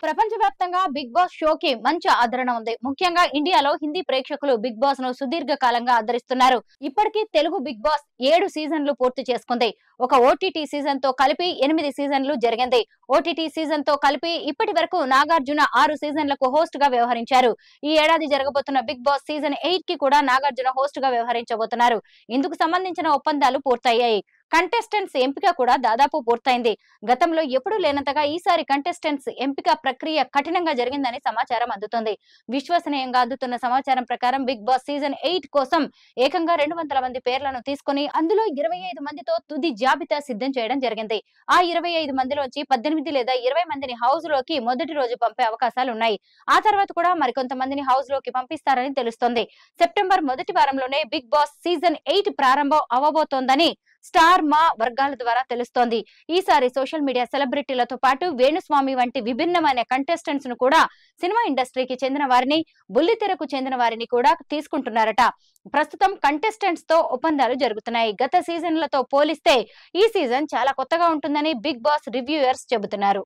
ప్రపంచవ్యాప్తంగా big boss షోకి మంచి ఆదరణ ఉంది. ముఖ్యంగా ఇండియాలో హిందీ ప్రేక్షకులు బిగ్ బాస్ ను సుదీర్ఘ కాలంగా ఆదరిస్తున్నారు. ఇప్పటికీ తెలుగు బిగ్ బాస్ 7 సీజన్లు పూర్తి చేసుకుంది. ఒక ఓటీటీ సీజన్ తో కలిపి 8 సీజన్లు జరిగింది. ఓటీటీ సీజన్ తో కలిపి ఇప్పటి వరకు నాగార్జున 6 సీజన్లకు హోస్ట్ గా వ్యవహరించారు. ఈ ఏడాది జరగబోతున్న బిగ్ బాస్ సీజన్ 8 కి కూడా నాగార్జున హోస్ట్ గా వ్యవహరించబోతున్నారు. ఇందుకు సంబంధించిన ఒప్పందాలు పూర్తయ్యాయి. కంటెస్టెంట్స్ ఎంపిక కూడా దాదాపు పూర్తయింది. గతంలో ఎప్పుడూ లేనంతగా ఈసారి కంటెస్టెంట్స్ ఎంపిక ప్రక్రియ కఠినంగా జరిగిందని సమాచారం అందుతుంది. విశ్వసనీయంగా అందుతున్న సమాచారం ప్రకారం బిగ్ బాస్ సీజన్ 8 కోసం ఏకంగా 200 మంది పేర్లను తీసుకుని అందులో 25 మందితో తుది జాబితా సిద్ధం చేయడం జరిగింది. ఆ 25 మందిలోంచి 18 లేదా 20 మందిని హౌస్ లోకి మొదటి రోజు పంపే అవకాశాలున్నాయి. ఆ తర్వాత కూడా మరికొంతమందిని హౌస్ లోకి పంపిస్తారని తెలుస్తోంది. సెప్టెంబర్ మొదటి వారంలోనే బిగ్ బాస్ సీజన్ 8 ప్రారంభం అవ్వబోతోందని స్టార్ మా వర్గాల ద్వారా తెలుస్తోంది. ఈసారి సోషల్ మీడియా సెలబ్రిటీలతో పాటు వేణుస్వామి వంటి విభిన్నమైన కంటెస్టెంట్స్ ను కూడా సినిమా ఇండస్ట్రీకి చెందిన వారిని, బుల్లితెరకు చెందిన వారిని కూడా తీసుకుంటున్నారట. ప్రస్తుతం కంటెస్టెంట్స్ తో ఒప్పందాలు జరుగుతున్నాయి. గత సీజన్లతో పోలిస్తే ఈ సీజన్ చాలా కొత్తగా ఉంటుందని బిగ్ బాస్ రివ్యూయర్స్ చెబుతున్నారు.